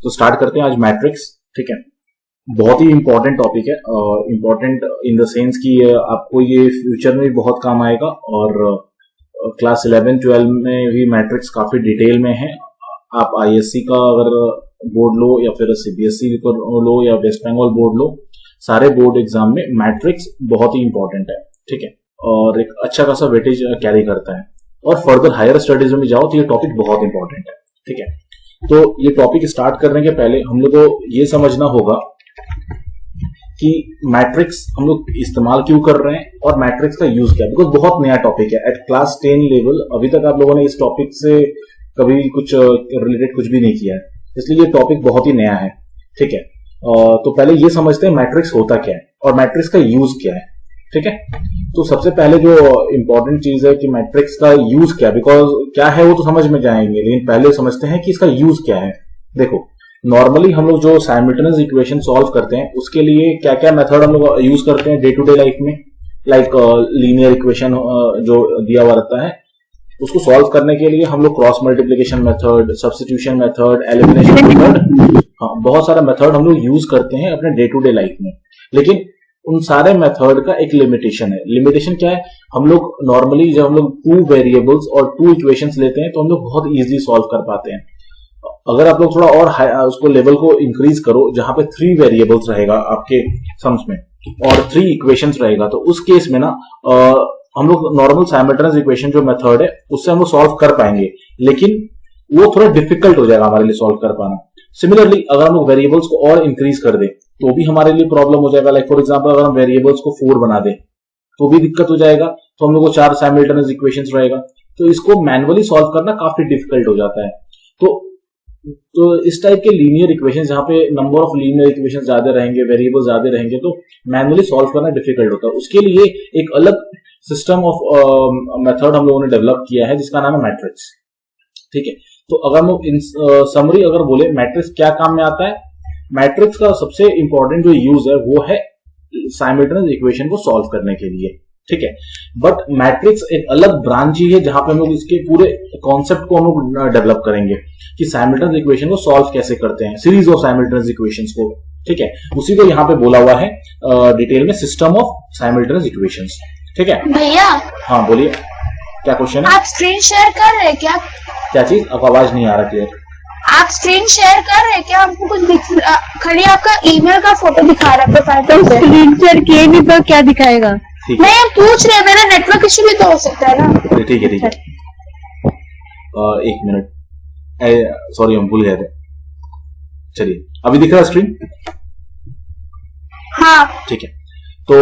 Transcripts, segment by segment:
तो स्टार्ट करते हैं आज मैट्रिक्स। ठीक है, बहुत ही इंपॉर्टेंट टॉपिक है, इंपॉर्टेंट इन द सेंस कि आपको ये फ्यूचर में भी बहुत काम आएगा और क्लास 11-12 में भी मैट्रिक्स काफी डिटेल में है। आप आईएससी का अगर बोर्ड लो या फिर सीबीएसई लो या वेस्ट बंगाल बोर्ड लो, सारे बोर्ड एग्जाम में मैट्रिक्स बहुत ही इंपॉर्टेंट है। ठीक है, और एक अच्छा खासा वेटेज कैरी करता है और फर्दर हायर स्टडीज में भी जाओ तो ये टॉपिक बहुत इंपॉर्टेंट है। ठीक है, तो ये टॉपिक स्टार्ट करने के पहले हम लोग को ये समझना होगा कि मैट्रिक्स हम लोग इस्तेमाल क्यों कर रहे हैं और मैट्रिक्स का यूज क्या है, बिकॉज बहुत नया टॉपिक है। एट क्लास 10 लेवल अभी तक आप लोगों ने इस टॉपिक से कभी कुछ रिलेटेड कुछ भी नहीं किया है, इसलिए ये टॉपिक बहुत ही नया है। ठीक है, तो पहले ये समझते हैं मैट्रिक्स होता क्या है और मैट्रिक्स का यूज क्या है। ठीक है, तो सबसे पहले जो इंपॉर्टेंट चीज है कि मैट्रिक्स का यूज क्या है, बिकॉज क्या है वो तो समझ में जाएंगे, लेकिन पहले समझते हैं कि इसका यूज क्या है। देखो, नॉर्मली हम लोग जो साइमल्टेनियस इक्वेशन सॉल्व करते हैं उसके लिए क्या क्या मेथड हम लोग यूज करते हैं डे टू डे लाइफ में, लाइक लीनियर इक्वेशन जो दिया हुआ रहता है उसको सॉल्व करने के लिए हम लोग cross multiplication method, substitution method, elimination method, बहुत सारा मेथड हम लोग यूज करते हैं अपने डे टू डे लाइफ में। लेकिन उन सारे मेथड का एक लिमिटेशन है। लिमिटेशन क्या है, हम लोग नॉर्मली जब हम लोग 2 वेरिएबल्स और 2 इक्वेशंस लेते हैं तो हम लोग बहुत इजीली सॉल्व कर पाते हैं। अगर आप लोग थोड़ा और उसको लेवल को इंक्रीज करो, जहां पे 3 वेरिएबल्स रहेगा आपके सम्स में और 3 इक्वेशंस रहेगा, तो उस केस में ना हम लोग नॉर्मल साइमल्टेनियस इक्वेशन जो मेथड है उससे हम लोग सॉल्व कर पाएंगे, लेकिन वो थोड़ा डिफिकल्ट हो जाएगा हमारे लिए सॉल्व कर पाना। सिमिलरली अगर हम लोग वेरिएबल्स को और इंक्रीज कर दे तो भी हमारे लिए प्रॉब्लम हो जाएगा। लाइक फॉर एग्जांपल अगर हम वेरिएबल्स को 4 बना दे तो भी दिक्कत हो जाएगा, तो हम लोग को 4 साइमल्टेनियस इक्वेशंस रहेगा, तो इसको मैनुअली सॉल्व करना काफी डिफिकल्ट हो जाता है। तो इस टाइप के लीनियर इक्वेशन जहां पे नंबर ऑफ लीनियर इक्वेशन ज्यादा रहेंगे, वेरिएबल ज्यादा रहेंगे, तो मैनुअली सॉल्व करना डिफिकल्ट होता है। उसके लिए एक अलग सिस्टम ऑफ मेथड हम लोगों ने डेवलप किया है जिसका नाम है मैट्रिक्स। ठीक है, तो अगर हम इन समरी अगर बोले मैट्रिक्स क्या काम में आता है, मैट्रिक्स का सबसे इंपॉर्टेंट जो यूज है वो है साइमल्टेनियस इक्वेशन को सॉल्व करने के लिए। ठीक है, बट मैट्रिक्स एक अलग ब्रांच ही है जहां पे हम लोग इसके पूरे कॉन्सेप्ट को हम लोग डेवलप करेंगे कि साइमल्टेनियस इक्वेशन को सॉल्व कैसे करते हैं, सीरीज ऑफ साइमल्टेनियस इक्वेशंस को। ठीक है, उसी को यहाँ पे बोला हुआ है डिटेल में सिस्टम ऑफ साइमल्टेनियस इक्वेशंस। ठीक है भैया, हाँ बोलिए, क्या क्वेश्चन है? आप स्क्रीन शेयर कर रहे हैं क्या? क्या चीज? अब आवाज नहीं आ रहा क्लियर। आप स्क्रीन शेयर कर रहे हैं क्या? हमको कुछ खाली आपका ईमेल का फोटो दिखा रहा है प्रोफाइल पे। स्क्रीन शेयर किए नहीं तो क्या दिखाएगा? मैं पूछ रहे, मेरा नेटवर्क इशू भी तो हो सकता है ना। ठीक है ठीक है, एक मिनट, सॉरी हम भूल गए थे। चलिए अभी दिख रहा है स्क्रीन? हाँ ठीक है, तो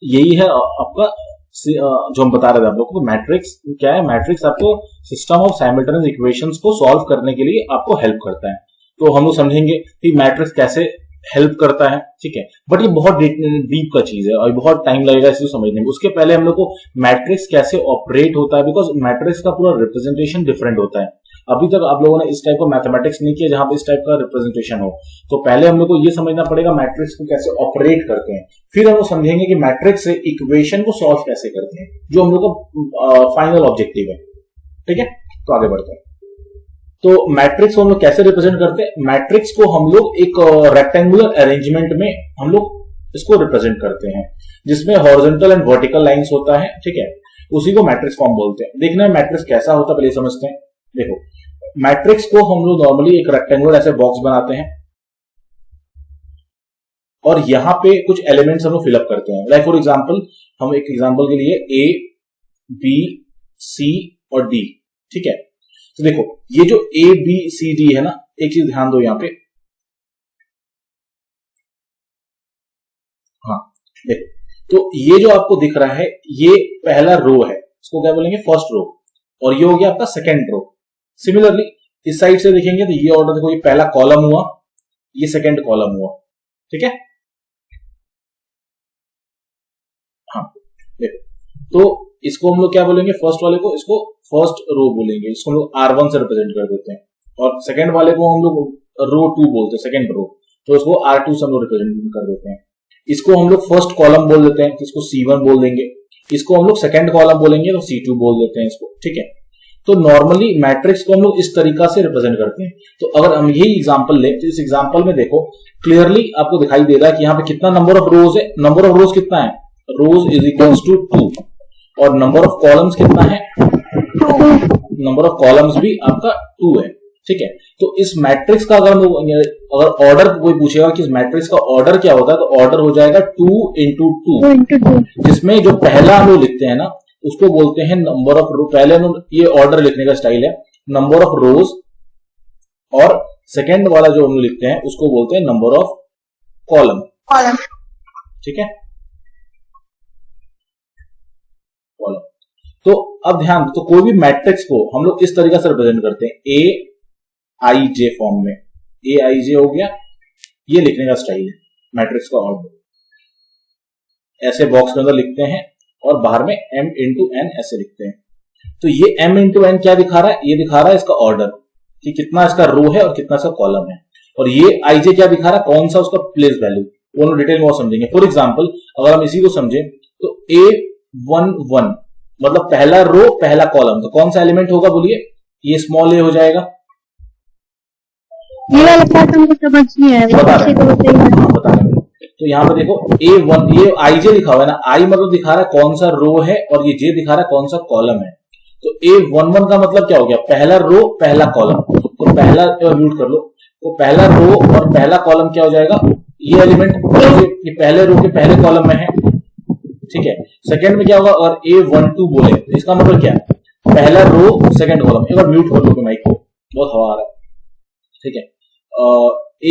यही है आपका जो हम बता रहे थे आप लोग को। मैट्रिक्स क्या है? मैट्रिक्स आपको सिस्टम ऑफ साइमल्टेनियस इक्वेशंस को सॉल्व करने के लिए आपको हेल्प करता है। तो हम लोग समझेंगे कि मैट्रिक्स कैसे हेल्प करता है। ठीक है, बट ये बहुत डीप का चीज है और बहुत टाइम लगेगा इसे समझने में। उसके पहले हम लोग को मैट्रिक्स कैसे ऑपरेट होता है, बिकॉज मैट्रिक्स का पूरा रिप्रेजेंटेशन डिफरेंट होता है। अभी तक आप लोगों ने इस टाइप का मैथमेटिक्स नहीं किया जहां पे इस टाइप का रिप्रेजेंटेशन हो, तो पहले हम लोग को ये समझना पड़ेगा मैट्रिक्स को कैसे ऑपरेट करते हैं, फिर हम लोग समझेंगे कि मैट्रिक्स से इक्वेशन को सॉल्व कैसे करते हैं, जो हम लोग का फाइनल ऑब्जेक्टिव है। ठीक है, तो आगे बढ़ते हैं। तो मैट्रिक्स को हम लोग कैसे रिप्रेजेंट करते हैं? मैट्रिक्स को हम लोग एक रेक्टेंगुलर अरेंजमेंट में हम लोग इसको रिप्रेजेंट करते हैं जिसमें हॉरिजॉन्टल एंड वर्टिकल लाइंस होता है। ठीक है, उसी को मैट्रिक्स फॉर्म बोलते हैं। देखना है मैट्रिक्स कैसा होता है पहले समझते हैं। देखो, मैट्रिक्स को हम लोग नॉर्मली एक रेक्टेंगुलर ऐसे बॉक्स बनाते हैं और यहां पे कुछ एलिमेंट्स हम लोग फिलअप करते हैं। लाइक फॉर एग्जांपल, हम एक एग्जांपल के लिए ए, बी, सी और डी। ठीक है, तो देखो ये जो ए, बी, सी, डी है ना, एक चीज ध्यान दो यहां पे। हाँ देखो, तो ये जो आपको दिख रहा है ये पहला रो है, इसको क्या बोलेंगे? फर्स्ट रो, और ये हो गया आपका सेकेंड रो। सिमिलरली इस साइड से देखेंगे तो ये ऑर्डर देखो, ये पहला कॉलम हुआ, ये सेकेंड कॉलम हुआ। ठीक है, हाँ देखो, तो इसको हम लोग क्या बोलेंगे? फर्स्ट वाले को इसको फर्स्ट रो बोलेंगे, इसको हम लोग R1 से रिप्रेजेंट कर देते हैं, और सेकेंड वाले को हम लोग रो 2 बोलते हैं, सेकेंड रो, तो इसको R2 से हम लोग रिप्रेजेंट कर देते हैं। इसको हम लोग फर्स्ट कॉलम बोल देते हैं तो इसको C1 बोल देंगे, इसको हम लोग सेकेंड कॉलम बोलेंगे तो C2 बोल देते हैं इसको। ठीक है, तो नॉर्मली मैट्रिक्स को हम लोग इस तरीका से रिप्रेजेंट करते हैं। तो अगर हम यही एग्जांपल लें तो इस एग्जांपल में देखो क्लियरली आपको दिखाई दे रहा है कि यहाँ पे कितना नंबर ऑफ रोज है। नंबर ऑफ रोज कितना है, रोज इज इक्वल्स टू 2 और नंबर ऑफ कॉलम्स कितना है, नंबर ऑफ कॉलम्स भी आपका 2 है। ठीक है, तो इस मैट्रिक्स का अगर ऑर्डर कोई पूछेगा कि इस मैट्रिक्स का ऑर्डर क्या होता है तो ऑर्डर हो जाएगा 2 into 2, जिसमें जो पहला हम लोग लिखते हैं ना उसको बोलते हैं नंबर ऑफ रो। पहले ये ऑर्डर लिखने का स्टाइल है नंबर ऑफ रोज, और सेकेंड वाला जो हम लोग लिखते हैं उसको बोलते हैं नंबर ऑफ कॉलम। ठीक है, कॉलम। तो अब ध्यान, तो कोई भी मैट्रिक्स को हम लोग इस तरीके से रिप्रेजेंट करते हैं ए आई जे फॉर्म में। ए आई जे हो गया, ये लिखने का स्टाइल है मैट्रिक्स का ऑर्डर। ऐसे बॉक्स के अंदर लिखते हैं और बाहर में m इंटू एन ऐसे लिखते हैं। तो ये m इंटू एन क्या दिखा रहा है, ये दिखा रहा है इसका ऑर्डर कि कितना इसका रो है और कितना इसका कॉलम है। और ये आई जे क्या दिखा रहा है, कौन सा उसका प्लेस वैल्यू, वो हम डिटेल में और समझेंगे। फॉर एग्जाम्पल अगर हम इसी को समझे तो A11 मतलब पहला रो पहला कॉलम, तो कौन सा एलिमेंट होगा बोलिए, ये स्मॉल ए हो जाएगा। ये वाला पार्ट हमको समझ नहीं आया, बता रहे हैं। तो यहाँ पे देखो A1, ये आई जे लिखा हुआ है ना, आई मतलब दिखा रहा है कौन सा रो है और ये जे दिखा रहा है कौन सा कॉलम है। तो A11 का मतलब क्या हो गया, पहला रो पहला कॉलम। तो पहला म्यूट कर लो, तो पहला रो और पहला कॉलम क्या हो जाएगा, ये एलिमेंट ये पहले रो के पहले कॉलम में है। ठीक है, सेकंड में क्या होगा, और A12 बोले तो इसका मतलब क्या है, पहला रो सेकंड कॉलम। एक बार म्यूट कर लो माइक को, बहुत हवा आ रहा है। ठीक है,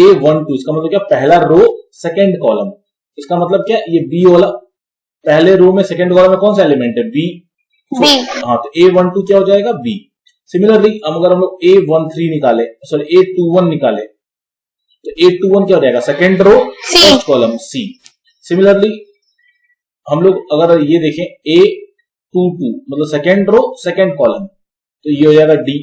A12 इसका मतलब क्या, पहला रो सेकंड कॉलम। इसका मतलब क्या, ये बी वाला पहले रो में सेकंड कॉलम में कौन सा एलिमेंट है, बी। हाँ, तो A12 क्या हो जाएगा, बी। सिमिलरली अगर हम लोग A13 निकाले, सॉरी A21 निकाले तो A21 क्या हो जाएगा, second row first column C. Similarly हम लोग अगर ये देखें A22 मतलब सेकंड रो सेकंड कॉलम, तो ये हो जाएगा डी,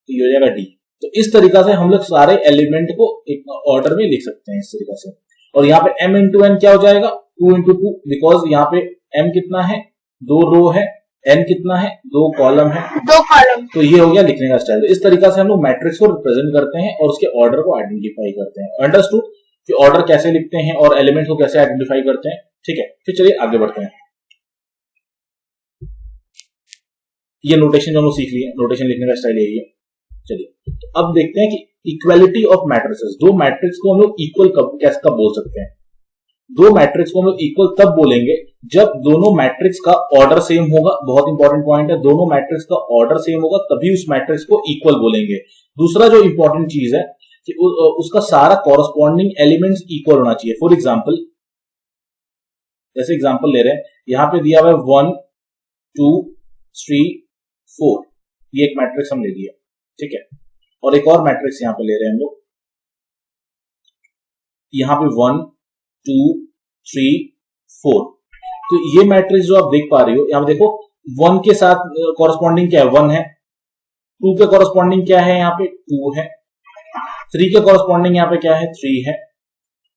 तो ये हो जाएगा डी। तो इस तरीका से हम लोग सारे एलिमेंट को एक ऑर्डर में लिख सकते हैं इस तरीका से। और यहाँ पे m इंटू एन क्या हो जाएगा, 2 into 2, बिकॉज यहाँ पे m कितना है, 2 रो है, n कितना है, 2 कॉलम है, 2 कॉलम। तो ये हो गया लिखने का स्टाइल। तो इस तरीका से हम लोग मैट्रिक्स को रिप्रेजेंट करते हैं और उसके ऑर्डर को आइडेंटिफाई करते हैं। अंडरस्टूड कि ऑर्डर कैसे लिखते हैं और एलिमेंट को कैसे आइडेंटिफाई करते हैं। ठीक है, फिर चलिए आगे बढ़ते हैं। ये नोटेशन जो हम लोग सीख लिए, नोटेशन लिखने का स्टाइल यही है। चलिए तो अब देखते हैं कि इक्वालिटी ऑफ मैट्रिसेस, दो मैट्रिक्स को हम लोग इक्वल कब बोल सकते हैं। दो मैट्रिक्स को हम लोग इक्वल तब बोलेंगे जब दोनों मैट्रिक्स का ऑर्डर सेम होगा। बहुत इंपॉर्टेंट पॉइंट है, दोनों मैट्रिक्स का ऑर्डर सेम होगा तभी उस मैट्रिक्स को इक्वल बोलेंगे। दूसरा जो इंपॉर्टेंट चीज है कि उसका सारा कॉरस्पॉन्डिंग एलिमेंट्स इक्वल होना चाहिए। फॉर एग्जाम्पल, जैसे एग्जाम्पल ले रहे हैं, यहां पे दिया हुआ है 1 2 3 4, ये एक मैट्रिक्स हम ले लिया। ठीक है, और एक और मैट्रिक्स यहां पे ले रहे हैं हम लोग, यहां पे 1 2 3 4। तो ये मैट्रिक्स जो आप देख पा रहे हो, यहां पे देखो 1 के साथ कॉरस्पॉन्डिंग क्या है, 1 है। 2 के कॉरस्पॉन्डिंग क्या है, यहाँ पे 2 है। 3 के कॉरस्पॉन्डिंग यहाँ पे क्या है, 3 है।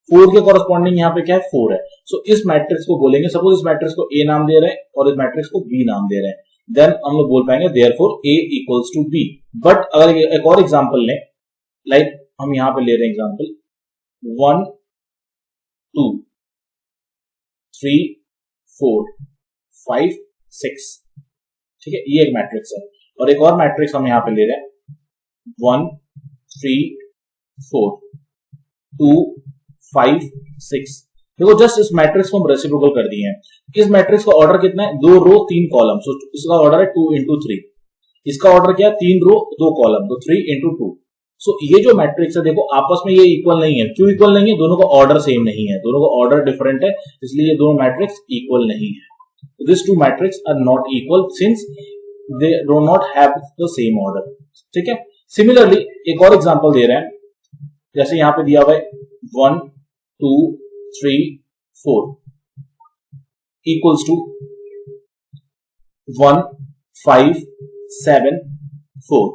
4 के कॉरस्पॉन्डिंग यहाँ पे क्या है, 4 है। सो इस मैट्रिक्स को बोलेंगे, सपोज इस मैट्रिक्स को A नाम दे रहे हैं और इस मैट्रिक्स को B नाम दे रहे हैं, देन हम लोग बोल पाएंगे therefore A equals to B। But अगर एक और एग्जांपल लें, लाइक हम यहां पे ले रहे हैं एग्जांपल 1 2 3 4 5 6। ठीक है, ये एक मैट्रिक्स है। और एक और मैट्रिक्स हम यहां पे ले रहे हैं 1 3 4 2 5 6। देखो जस्ट इस मैट्रिक्स को हम रेसिप्रोकल कर दिए हैं। इस मैट्रिक्स का ऑर्डर कितना है, 2 रो 3 कॉलम। सो इसका ऑर्डर है 2 into 3। इसका ऑर्डर क्या है, 3 रो 2 कॉलम, तो 3 into 2। सो ये जो मैट्रिक्स है देखो आपस में ये इक्वल नहीं है। क्यों इक्वल नहीं है, दोनों का ऑर्डर सेम नहीं है, दोनों का ऑर्डर डिफरेंट है, इसलिए ये दोनों मैट्रिक्स इक्वल नहीं है। This two matrix are not equal since they do not have the same order. ठीक है, सिमिलरली एक और एग्जांपल दे रहे हैं, जैसे यहां पे दिया हुआ है 1 2 3 4 इक्वल्स टू 1 5 7 4।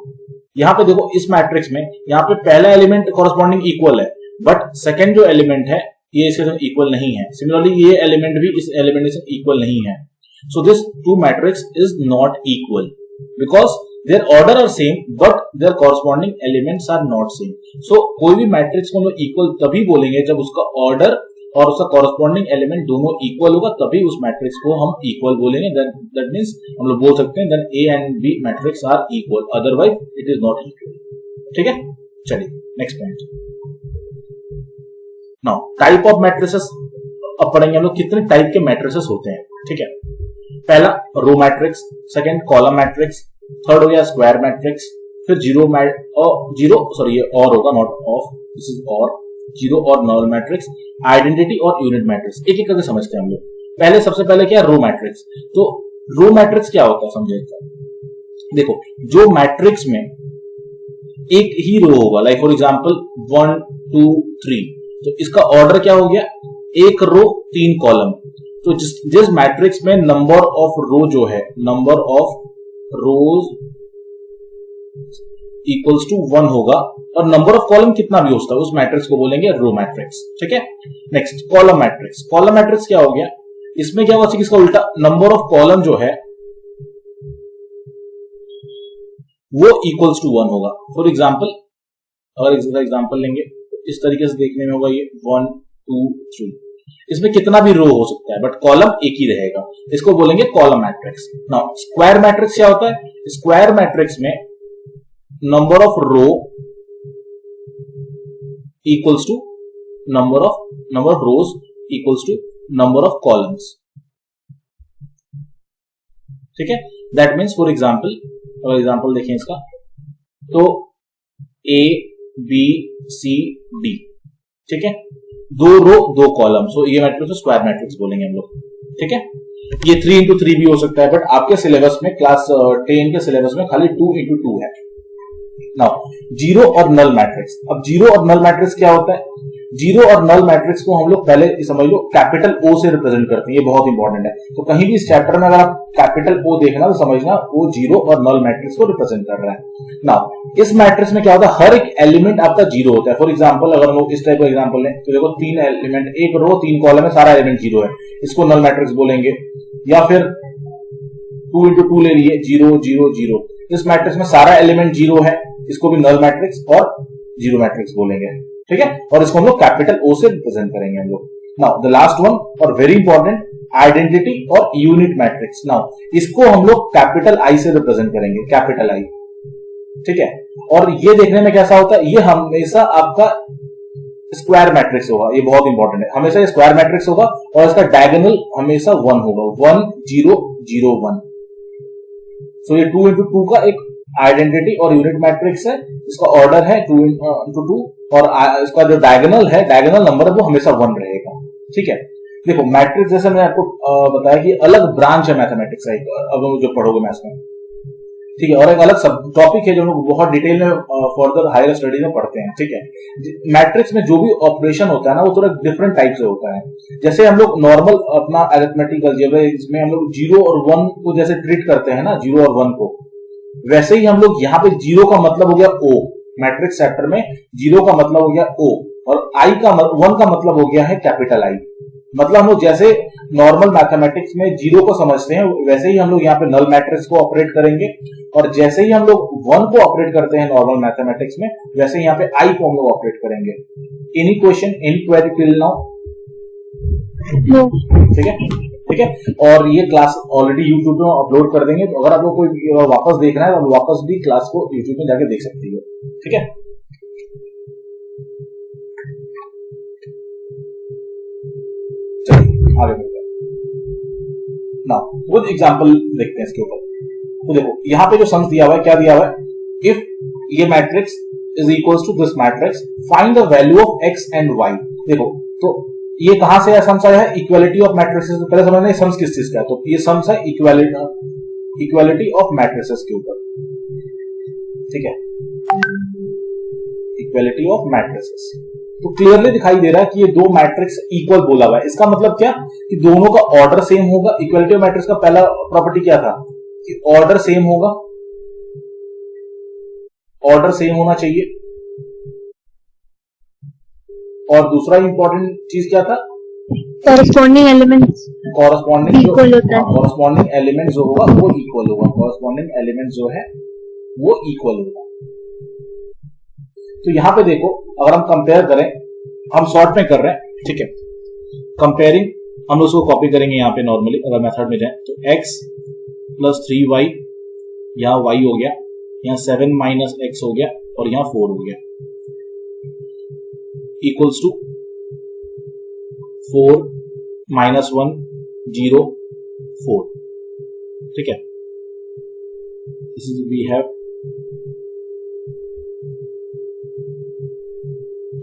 यहां पे देखो इस मैट्रिक्स में यहां पे पहला एलिमेंट कॉरस्पॉन्डिंग इक्वल है, बट सेकंड जो एलिमेंट है ये इसके साथ इक्वल नहीं है। सिमिलरली ये एलिमेंट भी इस एलिमेंट से इक्वल नहीं है। So this two matrix is not equal because their order are same but their corresponding elements are not same. So कोई भी मैट्रिक्स को हम लोग इक्वल तभी बोलेंगे जब उसका ऑर्डर और उसका कॉरस्पॉन्डिंग एलिमेंट दोनों इक्वल होगा, तभी उस मैट्रिक्स को हम इक्वल बोलेंगे। दैट मींस हम लोग बोल सकते हैं then A and B matrix are equal, otherwise it is not equal. ठीक है, चलिए next point. Now type of matrices अब पढ़ेंगे हम लोग, कितने टाइप के मैट्रिसेस होते हैं। ठीक है, पहला row matrix, second column matrix, third हो गया स्क्वायर मैट्रिक्स, फिर ये और होगा नॉट ऑफ, दिस इज और, जीरो और नल मैट्रिक्स, आइडेंटिटी और यूनिट मैट्रिक्स। एक एक करके समझते हैं हम लोग। पहले सबसे पहले क्या है, रो मैट्रिक्स। तो रो मैट्रिक्स क्या होता है समझेगा। देखो, जो मैट्रिक्स में एक ही रो होगा, लाइक फॉर एग्जांपल 1 2 3, तो इसका ऑर्डर क्या हो गया, एक रो 3 कॉलम। तो जिस मैट्रिक्स में नंबर ऑफ रो जो है, number of rows equals to 1 होगा और नंबर ऑफ कॉलम कितना भी होता है, उस मैट्रिक्स को बोलेंगे रो मैट्रिक्स। ठीक है, next column matrix. Column matrix क्या हो गया, इसमें क्या होगा, इसका उल्टा, नंबर ऑफ कॉलम जो है वो इक्वल्स टू 1 होगा। फॉर एग्जाम्पल, अगर इसका एग्जाम्पल लेंगे तो इस तरीके से देखने में होगा, ये 1 2 3, इसमें कितना भी रो हो सकता है बट कॉलम एक ही रहेगा, इसको बोलेंगे column matrix. Now square matrix क्या होता है, स्क्वायर मैट्रिक्स में number of row equals to number of rows equals to number of columns. ठीक है, दैट मीन्स फॉर एग्जाम्पल, अगर एग्जाम्पल देखें इसका, तो ए बी सी डी, ठीक है, 2 रो 2 कॉलम, सो ये मैट्रिक्स स्क्वायर मैट्रिक्स बोलेंगे हम लोग। ठीक है, ये 3 इंटू 3 भी हो सकता है, बट आपके सिलेबस में क्लास 10 के सिलेबस में खाली 2 इंटू 2 है। नाउ जीरो और नल मैट्रिक्स। अब जीरो और नल मैट्रिक्स क्या होता है, जीरो और नल मैट्रिक्स को हम लोग पहले समझ लो कैपिटल ओ से रिप्रेजेंट करते हैं, ये बहुत इंपॉर्टेंट है। तो कहीं भी इस चैप्टर में अगर आप कैपिटल ओ देखना तो समझना वो जीरो और नल मैट्रिक्स को रिप्रेजेंट कर रहा है। नाउ इस मैट्रिक्स में क्या होता है, हर एक एलिमेंट आपका जीरो होता है। फॉर एग्जाम्पल अगर हम लोग इस टाइप का एग्जाम्पल लें तो देखो 3 एलिमेंट, एक रो 3 कॉलम है, सारा एलिमेंट जीरो है, इसको नल मैट्रिक्स बोलेंगे। या फिर 2 इंटू 2 ले लिए, 0 0 0, इस मैट्रिक्स में सारा एलिमेंट जीरो है, इसको भी नल मैट्रिक्स और जीरो मैट्रिक्स बोलेंगे। ठीक है, और इसको हम लोग कैपिटल ओ से रिप्रेजेंट करेंगे हम लोग। नाउ द लास्ट वन और वेरी इंपॉर्टेंट, आइडेंटिटी और यूनिट मैट्रिक्स। नाउ इसको हम लोग कैपिटल आई से रिप्रेजेंट करेंगे, कैपिटल आई। ठीक है, और ये देखने में कैसा होता है, ये हमेशा आपका स्क्वायर मैट्रिक्स होगा, ये बहुत इंपॉर्टेंट है, हमेशा ये स्क्वायर मैट्रिक्स होगा और इसका डायगोनल हमेशा 1 होगा, 1 0 0 1। सो ये 2 इंटू 2 का एक आइडेंटिटी और यूनिट मैट्रिक्स है, इसका ऑर्डर है 2 इंटू 2 और इसका जो डायगोनल है, डायगोनल नंबर है वो हमेशा 1 रहेगा। ठीक है, देखो मैट्रिक्स जैसे मैंने आपको बताया कि अलग ब्रांच है मैथमेटिक्स का, अब हम जो पढ़ोगे मैथ्स में। ठीक है, और एक अलग सब टॉपिक है जो हम लोग बहुत डिटेल में फर्दर हायर स्टडी में पढ़ते हैं। ठीक है, मैट्रिक्स में जो भी ऑपरेशन होता है ना वो थोड़ा डिफरेंट टाइप से होता है। जैसे हम लोग नॉर्मल अपना अरिथमेटिक अलजेब्रा में हम लोग 0 और 1 को जैसे ट्रीट करते हैं ना, 0 और 1 को, वैसे ही हम लोग यहाँ पे 0 का मतलब हो गया O, मैट्रिक्स सेक्टर में 0 का मतलब हो गया O और 1 का मतलब हो गया है कैपिटल I। मतलब हम लोग जैसे नॉर्मल मैथमेटिक्स में 0 को समझते हैं वैसे ही हम लोग यहाँ पे नल मैट्रिक्स को ऑपरेट करेंगे, और जैसे ही हम लोग 1 को ऑपरेट करते हैं नॉर्मल मैथमेटिक्स में, वैसे ही यहाँ पे I को हम लोग ऑपरेट करेंगे। Any question, any query till now? ठीक है, ठीक है, और ये क्लास ऑलरेडी यूट्यूब में अपलोड कर देंगे, तो अगर आपको कोई वापस देखना है तो वापस भी क्लास को यूट्यूब में जाके देख सकती है। ठीक है, आगे बढ़ते हैं। नाउ कुछ एग्जांपल देखते हैं इसके ऊपर। तो देखो यहाँ पे जो सम्स दिया हुआ है, क्या दिया हुआ है, इफ ये matrix is equals to this matrix, find the value of x and y। देखो तो ये कहां से सम्स आया है, इक्वालिटी ऑफ मैट्रिसेस। तो पहले समझना सम्स किस चीज का है, तो ये सम्स है इक्वालिटी ऑफ मैट्रिसेस के ऊपर। ठीक है, इक्वालिटी ऑफ मैट्रिसेस, तो क्लियरली दिखाई दे रहा है कि ये दो मैट्रिक्स इक्वल बोला हुआ है। इसका मतलब क्या कि दोनों का ऑर्डर सेम होगा। इक्वालिटी ऑफ मैट्रिक्स का पहला प्रॉपर्टी क्या था कि ऑर्डर सेम होगा, ऑर्डर सेम होना चाहिए, और दूसरा इंपॉर्टेंट चीज क्या था, कॉरेस्पॉन्डिंग एलिमेंट्स कॉरेस्पॉन्डिंग इक्वल होता है, कॉरेस्पॉन्डिंग एलिमेंट जो होगा वो इक्वल होगा, कॉरेस्पॉन्डिंग एलिमेंट जो है वो इक्वल होगा। तो यहां पे देखो, अगर हम कंपेयर करें, हम शॉर्ट में कर रहे हैं, ठीक है, कंपेयरिंग, हम उसको कॉपी करेंगे यहाँ पे नॉर्मली, अगर मेथड में जाए तो x प्लस 3y, यहाँ y हो गया, यहाँ 7 माइनस x हो गया, और यहाँ 4 हो गया, इक्वल्स टू 4 माइनस 1 0 4, ठीक है। This is we have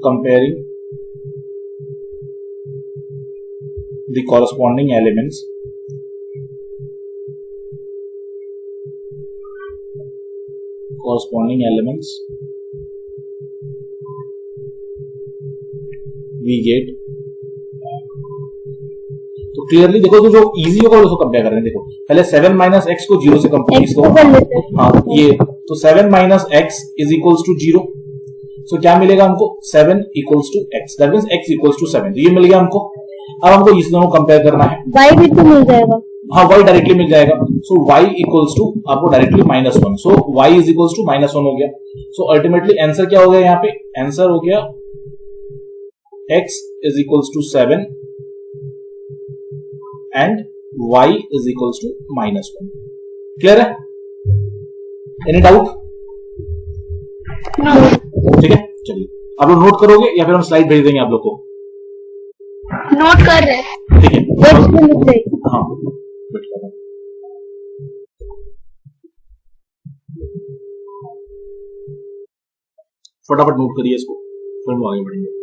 comparing the corresponding elements we get। तो क्लियरली देखो, तो जो इजी होगा उसको कंपेयर कर रहे हैं। देखो पहले 7 माइनस एक्स को 0 से कंपेयर, इसको हाँ ये, तो 7 minus x is equals to 0, so क्या मिलेगा हमको, 7 equals to x, that means x equals to 7, तो ये मिल गया हमको। अब हमको इस दोनों कंपेयर करना है, y भी तो मिल जाएगा, हाँ y डायरेक्टली मिल जाएगा, सो y इक्वल्स टू आपको directly -1, so y is equals to -1 हो गया। सो अल्टीमेटली आंसर क्या हो गया, यहाँ पे आंसर हो गया x is equals to 7 and y is equals to -1। Clear है? Any doubt? ठीक है, चलिए आप लोग नोट करोगे या फिर हम स्लाइड भेज देंगे आप लोग को? नोट कर रहे हैं। ठीक है, हाँ वेट कर रहे हैं। फटाफट नोट करिए इसको, फिर हम आगे बढ़ेंगे।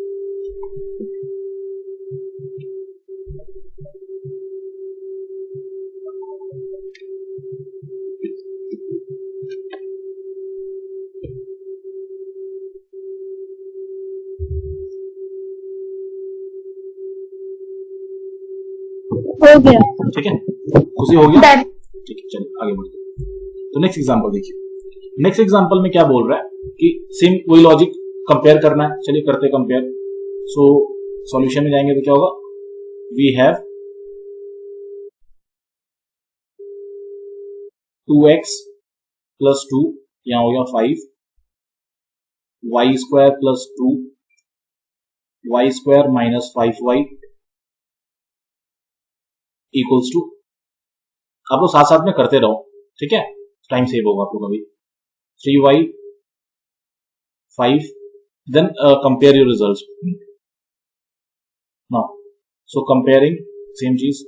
हो गया, ठीक है, खुशी हो गया, ठीक है, चलिए आगे बढ़ते हैं। तो नेक्स्ट एग्जांपल देखिए, नेक्स्ट एग्जांपल में क्या बोल रहा है कि सेम वही लॉजिक, कंपेयर करना है, चलिए करते कंपेयर। सो सॉल्यूशन में जाएंगे तो क्या होगा, वी हैव 2x प्लस 2, यहां हो गया 5, y square plus 2, y square minus 5y equals to, आप लोग साथ साथ में करते रहो, ठीक है, टाइम सेव होगा आपको कभी, 3y 5, then compare your results now. So comparing, same चीज,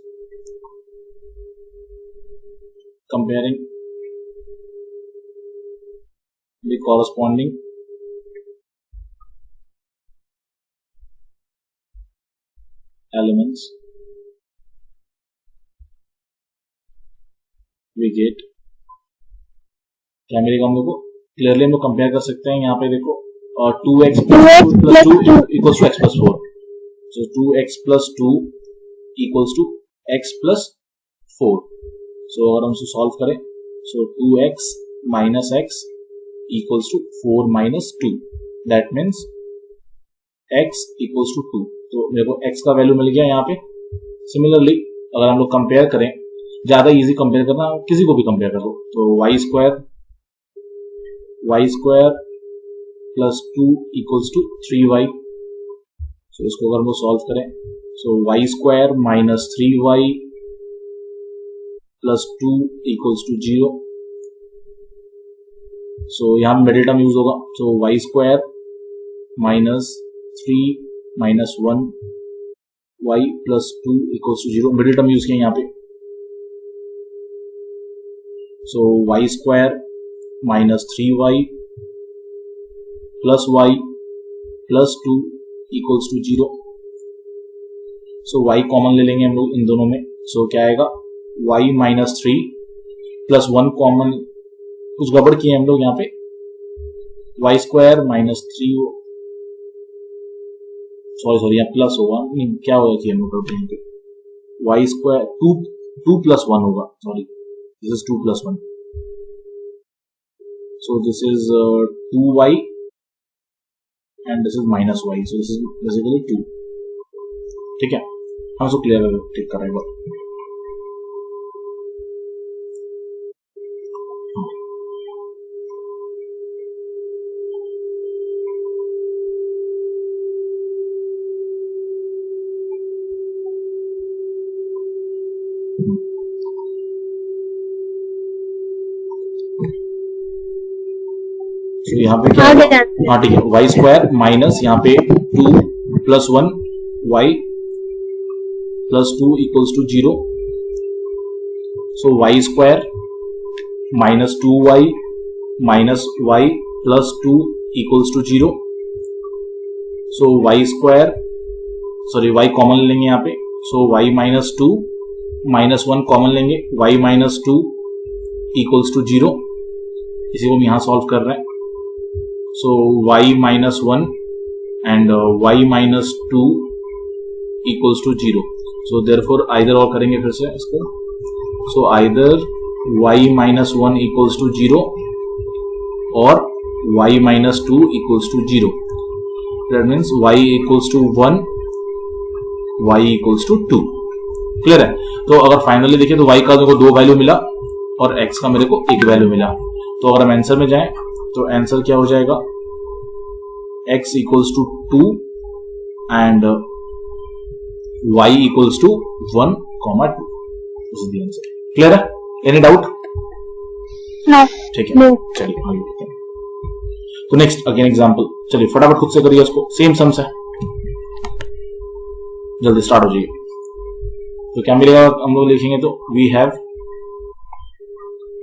comparing the corresponding elements we get, क्या मिलेगा हम लोग को, क्लियरली हम लोग कंपेयर कर सकते हैं। यहाँ पे देखो 2x plus 2 equals to x plus 4, so 2x plus 2 equals to x plus 4। So अगर हम इसे सॉल्व करें, so 2x minus x equals to 4 minus 2, that means x equals to 2, तो मेरे को x का वैल्यू मिल गया यहाँ पे। सिमिलरली अगर हम लोग कंपेयर करें, ज्यादा इजी कंपेयर करना, किसी को भी कंपेयर करो, तो y square plus 2 equals to 3y, so इसको अगर हम सॉल्व करें, so y square minus 3y plus 2 equals to 0, so यहां मिडिल टर्म यूज होगा, so y square minus 3 minus 1 y plus 2 equals to 0, middle term use किया यहाँ पे, so y square minus 3y plus y plus 2 equals to 0, so y common ले लेंगे हम लोग इन दोनों में, सो क्या आएगा, y माइनस 3 प्लस 1 कॉमन, कुछ गड़बड़ किए हम लोग यहाँ पे, y स्क्वायर माइनस 3, सॉरी यहाँ प्लस होगा, नहीं क्या होगा चाहिए हम लोग पे, y स्क्वायर 2 प्लस 1 होगा, sorry this is 2 plus 1, so this is 2y and this is minus y, so this is basically 2, ठीक है, हम इसको क्लियर टिक कर रहे हैं। तो यहाँ पे क्या आ होगा? गया। हाँ ठीक है, वाई स्क्वायर माइनस यहाँ पे 2 plus 1 y plus 2 equals to 0. So y square minus 2y minus y plus 2 equals to 0. So y square sorry y common लेंगे यहाँ पे. So y minus 2 minus 1 common लेंगे, वाई माइनस 2 इक्वल्स टू 0. इसी को हम यहाँ सॉल्व कर रहे हैं. So y minus 1 and y minus 2 equals to 0. So therefore either और करेंगे फिर से इसको. So either y minus 1 equals to 0 और y minus 2 equals to 0. That means y equals to 1, y equals to 2. Clear है? तो अगर फाइनली देखिए तो y का मेरे को 2 वैल्यू मिला और x का मेरे को 1 वैल्यू मिला. तो अगर हम आंसर में जाएं तो आंसर क्या हो जाएगा? x equals to 2 and y equals to 1, 2. This is the answer. Clear है? Any doubt? नो. ठीक है, No. चलिए आगे बढ़ते हैं. तो नेक्स्ट अगेन एग्जांपल. चलिए फटाफट खुद से करिए इसको. सेम सम्स है, जल्दी स्टार्ट हो जाइए. तो क्या मिलेगा? हम लोग लिखेंगे तो वी हैव.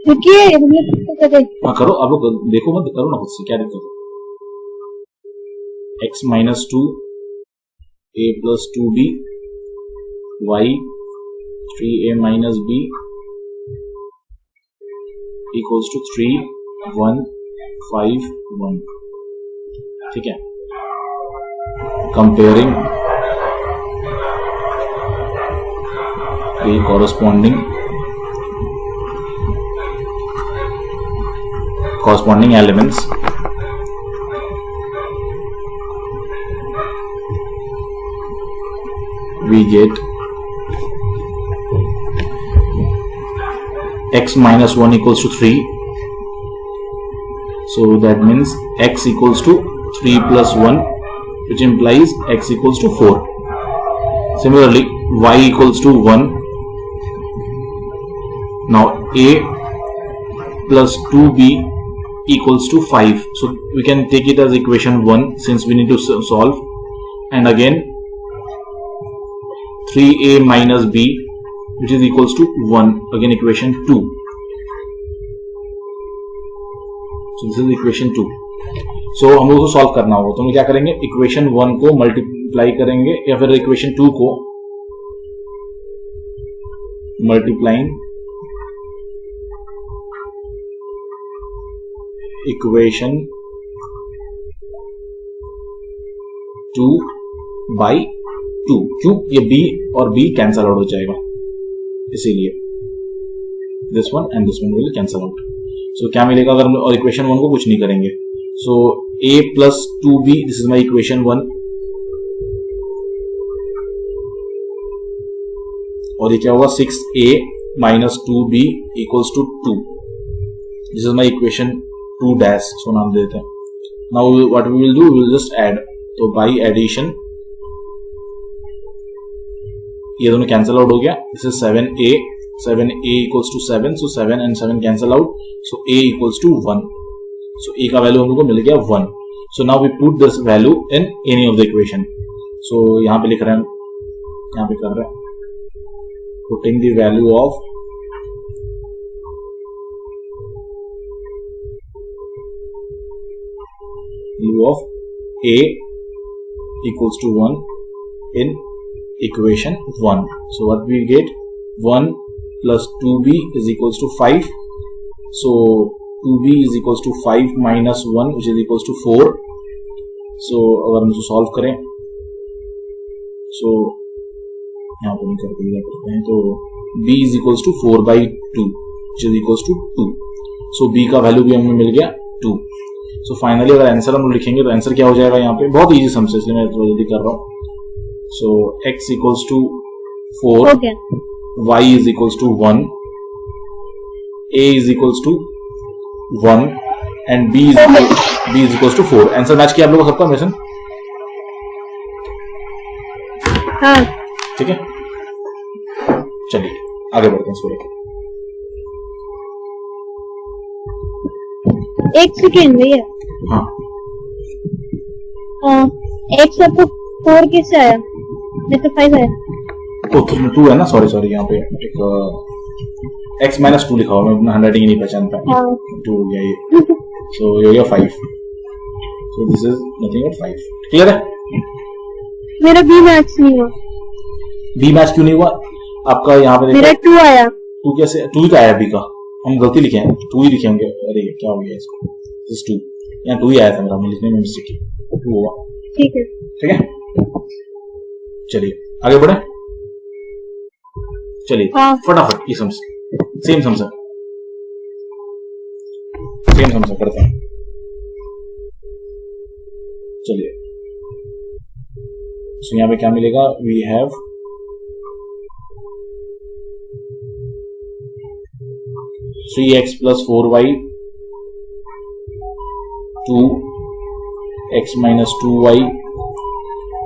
रुकिए, रुकिए, हाँ करो, आप लोग देखो मत, करो ना खुद से, क्या दिक्कत है? x minus 2 a plus 2b y 3a minus b equals to 3 1 5 1. ठीक है. Comparing the corresponding elements we get x minus 1 equals to 3. So that means x equals to 3 plus 1, which implies x equals to 4. Similarly, y equals to 1. Now a plus 2b equals to 5. So we can take it as equation 1 since we need to solve. And again 3a minus b, which is equals to 1, again equation 2. So this is equation 2. So हम लोग को solve करना होगा. तो हम क्या करेंगे? Equation 1 को मल्टीप्लाई करेंगे या फिर इक्वेशन 2 को मल्टीप्लाइंग इक्वेशन 2 बाई 2. क्यों? ये b और b कैंसल आउट हो जाएगा, इसीलिए this one and this one will cancel out. So क्या मिलेगा अगर हम और इक्वेशन 1 को कुछ नहीं करेंगे? So a plus 2b, this is my equation 1, और ये क्या होगा? 6a minus 2b equals to 2. This is my equation 2 dash, so नाम देते हैं. Now what we will do, we will just add. तो बाई एडिशन ये दोनों कैंसल आउट हो गया. This is 7a equals to 7, so 7 and 7 cancel out. So a equals to 1. So a का value हम लोग को मिल गया 1. So now we put this value in any of the equation. So यहां पे लिख रहे हैं, यहां पे कर रहे हैं putting the value of a equals to 1 in equation 1. So what we get? 1 plus 2b is equals to 5. So 2b is equals to 5 minus 1, which is equals to 4. So अगर हम इसको सॉल्व करें, so यहाँ पर निकल करते हैं, तो b is equals to 4 by 2, which is equals to 2. So b का वैल्यू भी हमें मिल गया 2. सो फाइनली अगर आंसर हम लोग लिखेंगे तो आंसर क्या हो जाएगा? यहाँ पे बहुत इजी सम से, इसलिए मैं थोड़ा जल्दी कर रहा हूँ. So x equals to 4, y is equals to 1, a is equals to 1 and b is equals to 4. Answer match किया आप लोगों को सबका मिशन? ठीक है, चलिए आगे बढ़ते हैं इसको लेकर। एक सेकेंड भैया। हाँ एक्स आपको 4 किससे आया? नहीं तो 5 आया। तो 2 है ना, सॉरी यहाँ पे एक x-2 लिखा हुआ, मैं हैंड राइटिंग नहीं पहचान पाया। 2 हो गया ये, सो ये हो गया 5, सो this is nothing but 5। Clear है? मेरा बी मैच नहीं हुआ। बी मैच क्यों नहीं हुआ आपका? यहाँ पे मेरा 2 आया। 2 कैसे? 2 ही तो आया बी का, हम गलती लिखे हैं, 2 ही लिखे होंगे। अरे क्या हो गया इसको, दिस 2 यहाँ 2 ही आया था मेरा, मैं लिखने में मिस्टेक की, 2 हुआ। ठीक है। ठीक है, चलिए आगे बढ़े। चलिए हाँ। फटाफट ये सेम समझ करते हैं। चलिए तो यहाँ पे क्या मिलेगा? We have 3x + 4y 2x - 2y,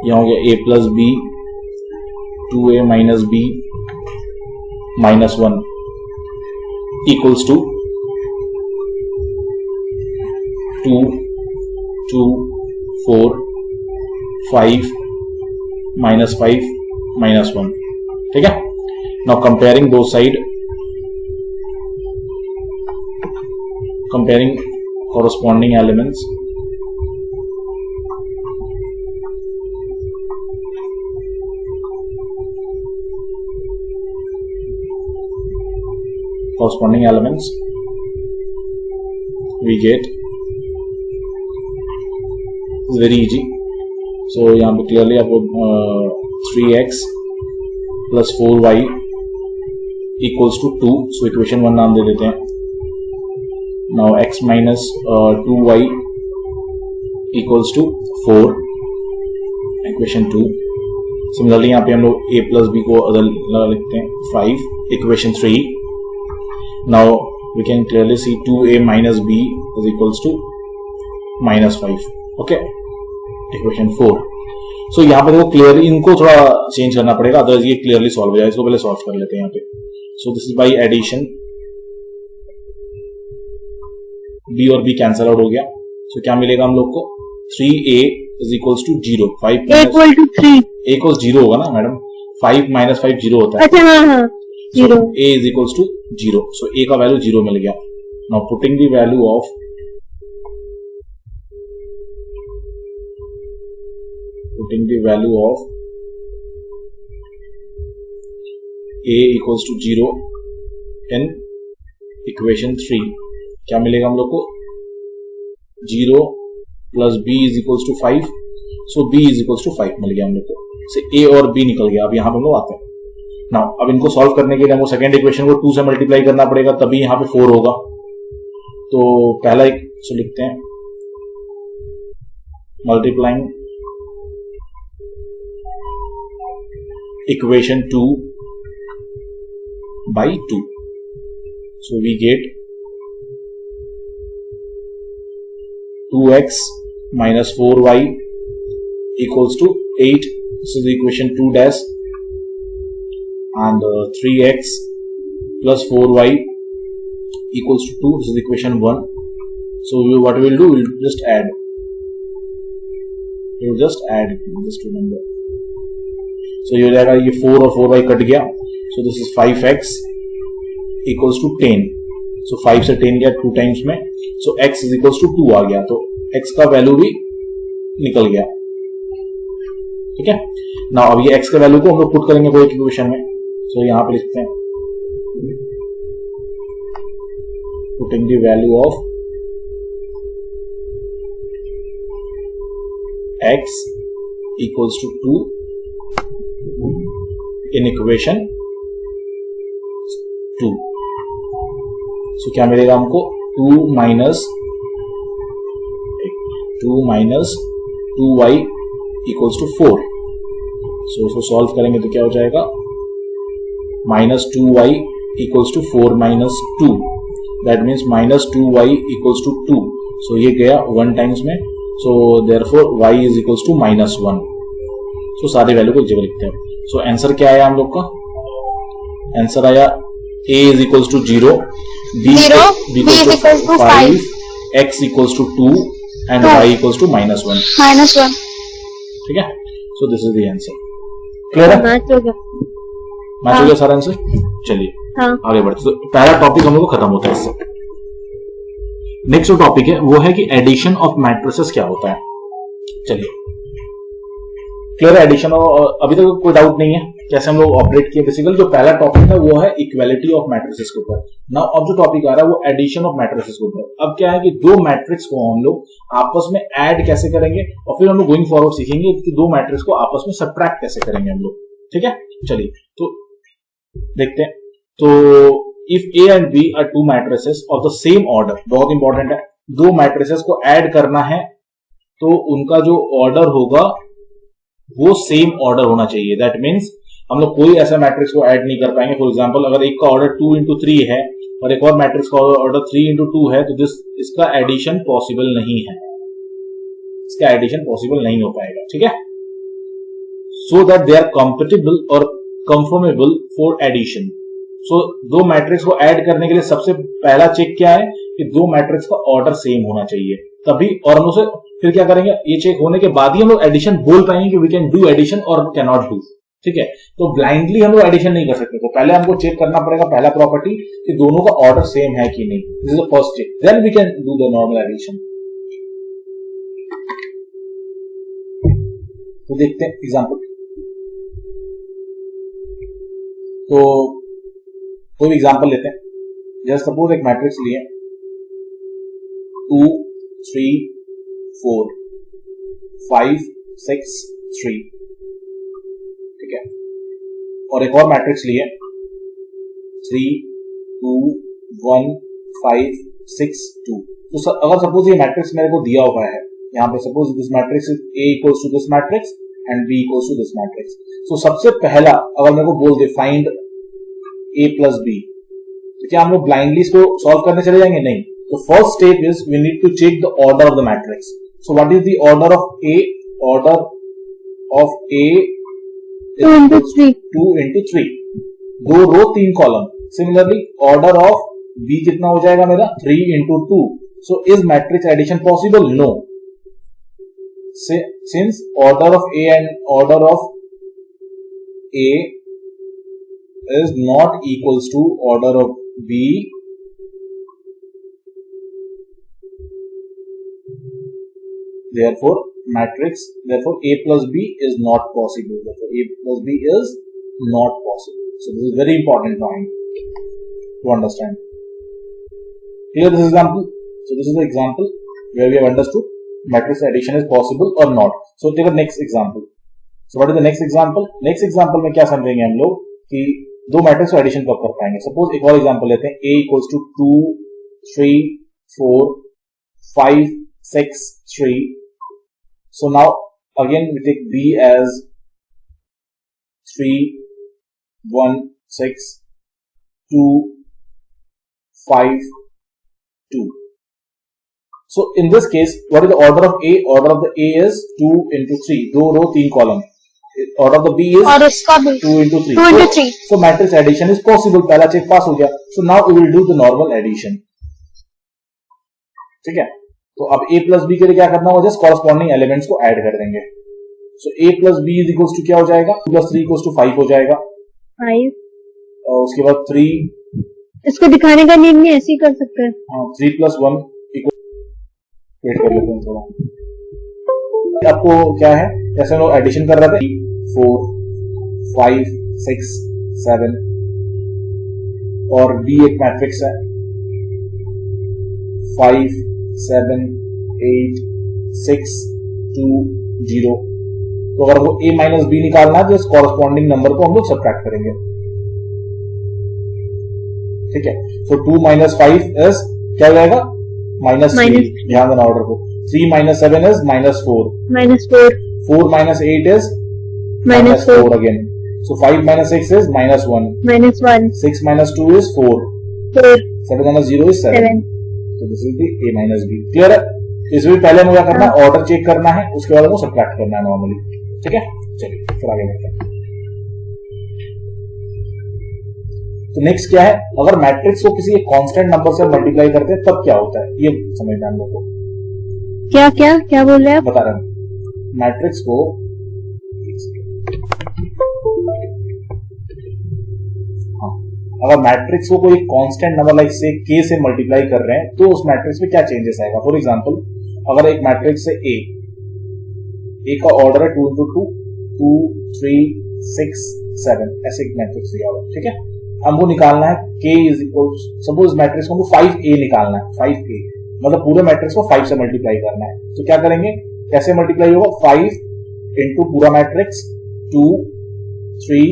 यहाँ हो गया a + b 2a - b -1 equals to 2 2 4 5 -5 -1। ठीक है, नाउ कंपेयरिंग दो side, comparing corresponding elements, we get, it's very easy। so यहाँ पे क्लियरली आपको 3x + 4y equals to 2, so equation 1 नाम दे देते हैं। now x - 2y equals to 4, equation 2। Similarly यहाँ पे हम लोग a + b को अदर लिखते हैं 5, equation 3। now we can clearly see 2a - b is equals to -5, okay, equation 4। सो यहाँ पे देखो क्लियरली इनको थोड़ा चेंज करना पड़ेगा, अदरवाइज ये क्लियरली सॉल्व हो जाएगा। इसको पहले सॉल्व कर लेते हैं यहाँ पे। So this is by addition, b और b कैंसल आउट हो गया। सो क्या मिलेगा हम लोग को? 3a is equals to 0, 5 equal to 3, a equals 0 होगा ना मैडम, 5 - 5 0 होता है। अच्छा हाँ 0। a is equals to 0, so a का वैल्यू 0 मिल गया। now putting the value of a equals to 0 in equation 3, क्या मिलेगा हम लोग को? 0 + b is equals to 5, so b is equals to 5 मिल गया हम लोग को। से a और b निकल गया। अब यहाँ पे हम लोग आते हैं ना, अब इनको सॉल्व करने के लिए हमको सेकेंड इक्वेशन को 2 से मल्टीप्लाई करना पड़ेगा, तभी यहाँ पे 4 होगा। तो पहला एक सो लिखते हैं, multiplying equation 2 by 2, so we get 2x - 4y equals to 8, this is equation 2 dash, and 3x + 4y equals to 2, this is equation 1। so what we will do, we will just add these two numbers। so ये हो जाएगा, ये 4 और 4y cut गया, so this is 5x equals to 10, so 5 से 10 गया 2 times में, so x is equals to 2 आ गया, तो x का वैल्यू भी निकल गया। ठीक है, ना अब ये x का वैल्यू को हम लोग पुट करेंगे कोई इक्वेशन में। so यहाँ पे लिखते हैं, putting the value of x equals to 2 in equation 2, so क्या मिलेगा हमको? 2 minus 2y equals to 4, so उसको सॉल्व करेंगे तो क्या हो जाएगा? -2y equals to 4 - 2, that means -2y equals to 2, so ये गया 1 टाइम्स में, so therefore y is equals to -1, so सारी वैल्यू को एक जगह लिखते हैं। सो आंसर क्या आया हम लोग का? आंसर आया a is equals to 0, b is equals to 5, x equals to 2 and y equals to -1. ठीक है, so this is the answer. Clear है? मैच हो गया. मैच हो गया सारा आंसर. चलिए हाँ. आगे बढ़ते. तो पहला टॉपिक हम लोग को खत्म होता है इससे. नेक्स्ट जो टॉपिक है वो है कि एडिशन ऑफ मैट्रिसेस क्या होता है. चलिए क्लियर है एडिशन. अभी तक कोई डाउट नहीं है कैसे हम लोग ऑपरेट किए. बेसिकली जो पहला टॉपिक है वो है इक्वालिटी ऑफ मैट्रिसेस के ऊपर. नाउ अब जो टॉपिक आ रहा है वो एडिशन ऑफ मैट्रिसेस के ऊपर. अब क्या है कि दो मैट्रिक्स को हम लोग आपस में ऐड कैसे करेंगे और फिर हम लोग गोइंग फॉरवर्ड सीखेंगे कि दो मैट्रिक्स को आपस में सबट्रैक्ट कैसे करेंगे हम लोग. ठीक है, चलिए तो देखते हैं. तो if A and B are two matrices of the same order, बहुत इंपॉर्टेंट है, दो मैट्रिसेस को ऐड करना है तो उनका जो ऑर्डर होगा वो सेम ऑर्डर होना चाहिए. दैट मीन्स हम लोग कोई ऐसा मैट्रिक्स को ऐड नहीं कर पाएंगे. फॉर एग्जांपल अगर एक का ऑर्डर 2 into 3 है और एक और मैट्रिक्स का ऑर्डर 3 into 2 है तो इसका एडिशन पॉसिबल नहीं है. इसका एडिशन पॉसिबल नहीं हो पाएगा. ठीक है, so that they are compatible और कंफर्मेबल फॉर एडिशन. सो दो मैट्रिक्स को ऐड करने के लिए सबसे पहला चेक क्या है कि दो मैट्रिक्स का ऑर्डर सेम होना चाहिए तभी. और हम उसे फिर क्या करेंगे, ये चेक होने के बाद ही हम लोग एडिशन बोल पाएंगे कि वी कैन डू एडिशन और कैन नॉट डू. ठीक है, तो ब्लाइंडली हम लोग एडिशन नहीं कर सकते. तो पहले हमको चेक करना पड़ेगा पहला प्रॉपर्टी कि दोनों का ऑर्डर सेम है कि नहीं. This is the first check, then we can do the normal addition. तो देखते हैं एग्जांपल. तो कोई भी एग्जांपल लेते हैं. जैसे सपोज एक मैट्रिक्स लिए 2 3 4 5 6 3. ठीक है, और एक और मैट्रिक्स लिए 3 2 1 5 6 2. तो अगर सपोज ये मैट्रिक्स मेरे को दिया हुआ है यहाँ पे, suppose this matrix is A equals to this matrix and B equals to this matrix. So सबसे पहला अगर मेरे को बोल दे फाइंड A प्लस B, तो क्या हम लोग ब्लाइंडली इसको सॉल्व करने चले जाएंगे? नहीं. तो first step is we need to check the order of the matrix. So what is the order of A? Order of A 2 into 3. 2 into 3. 2 row 3 column. Similarly order of B कितना हो जाएगा मेरा? 3 into 2. So is matrix addition possible? No. Since order of A and order of A is not equals to order of B, therefore A plus B is not possible. Therefore A plus B is not possible. So this is very important point to understand. Here this example. So this is the example where we have understood matrix addition is possible or not. So take the next example. So what is the next example? Next example में क्या समझेंगे हम लोग कि दो matrix addition कब कर पाएंगे. सपोज एक और एग्जांपल लेते हैं. A equals to 2 3 4 5 6 3. So now again we take B as 3 1 6 2 5 2. So in this case what is the order of A? Order of the A is 2 into 3. दो रो 3 column. Order of the B is और इसका भी 2 into 3. 2 into 3. So matrix addition is possible. पहला cheque pass हो गया. So now we will do the normal addition. ठीक है, तो अब A plus B के लिए क्या करना होगा? जस्ट कॉरस्पॉन्डिंग एलिमेंट्स को ऐड कर देंगे. So A plus B is equals to क्या हो जाएगा? 2 plus 3 equals to 5 हो जाएगा. 5. और उसके बाद 3. इसको दिखाने का नीड नहीं, ऐसे ही कर सकते हैं. 3 plus 1 equals. वेट कर लेते हैं थोड़ा. आपको क्या है, जैसे हम लोग एडिशन कर रहे थे 4 5 6 7 और B एक मैट्रिक्स है 5 7 8 6 2 0. तो अगर वो A माइनस बी निकालना है तो इस कॉरस्पॉन्डिंग नंबर को हम लोग सब्ट्रैक्ट करेंगे. ठीक है, तो 2 minus 5 इज क्या हो जाएगा? -3. ध्यान देना ऑर्डर को. 3 minus 7 is -4. -4. 4 minus 8 is -4 again. So 5 minus 6 is -1. -1. 6 minus 2 is 4. 4. 7 minus 0 is 7. 7. So this is the A minus B. Clear है? इसमें पहले हमें क्या करना है? ऑर्डर चेक करना है, उसके बाद हमें सब्ट्रैक्ट करना है नॉर्मली. ठीक है, चलिए फिर आगे बढ़ते हैं. तो नेक्स्ट क्या है, अगर मैट्रिक्स को किसी एक कांस्टेंट नंबर से मल्टीप्लाई करते हैं तब क्या होता है, ये समझना हम लोग को। क्या क्या क्या बोल रहे हैं आप? बता रहे हैं मैट्रिक्स को, हाँ, अगर मैट्रिक्स को कोई कांस्टेंट नंबर लाइक से k से मल्टीप्लाई कर रहे हैं तो उस मैट्रिक्स में क्या चेंजेस आएगा। फॉर एग्जांपल अगर एक मैट्रिक्स है ए का ऑर्डर है 2 into 2, 2, 3, 6, 7, ऐसे एक मैट्रिक्स दिया हुआ, ठीक है। हमको निकालना है k is equal, suppose matrix को हमको 5a निकालना है, 5a मतलब पूरे मैट्रिक्स को 5 से मल्टीप्लाई करना है। तो क्या करेंगे, कैसे मल्टीप्लाई होगा, 5 इंटू पूरा मैट्रिक्स 2, 3,